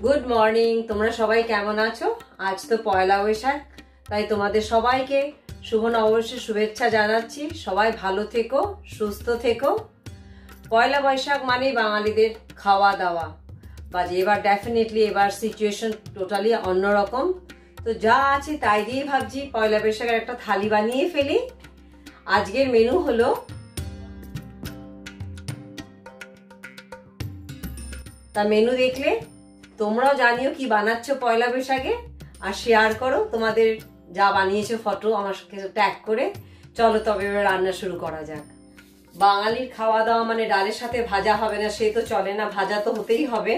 Good morning, তোমরা সবাই কেমন আছো? আজ তো পয়লা বৈশাখ, তাই তোমাদের সবাইকে শুভ নববর্ষের শুভেচ্ছা জানাচ্ছি। সবাই ভালো থেকো, সুস্থ থেকো। পয়লা বৈশাখ মানেই বাঙালিদের খাওয়া দাওয়া, বা এবার ডেফিনেটলি এবার সিচুয়েশন টোটালি অন্যরকম। তো যা আছে তাই দিয়ে ভাবছি পয়লা বৈশাখের একটা থালি বানিয়ে ফেলি। আজকের মেনু হলো তা মেনু দেখলে তোমরাও জানিও কি বানাচ্ছ পয়লা বৈশাখে, আর শেয়ার করো তোমাদের যা বানিয়েছো ফটো আমার সাথে ট্যাগ করে। চলো তবে এবার রান্না শুরু করা যাক। বাঙালির খাওয়া দাওয়া মানে ডালের সাথে ভাজা হবে না সে তো চলে না, ভাজা তো হতেই হবে।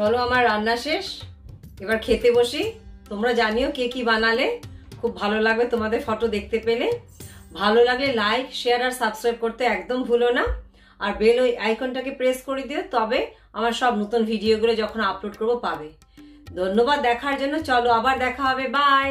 চলো আমার রান্না শেষ, এবার খেতে বসি। তোমরা জানিও কে কি বানালে, খুব ভালো লাগবে তোমাদের ফটো দেখতে পেলে। ভালো লাগলে লাইক, শেয়ার আর সাবস্ক্রাইব করতে একদম ভুলো না। আর বেল ওই আইকনটাকে প্রেস করে দিও, তবে আমার সব নতুন ভিডিওগুলো যখন আপলোড করবো পাবে। ধন্যবাদ দেখার জন্য। চলো আবার দেখা হবে, বাই।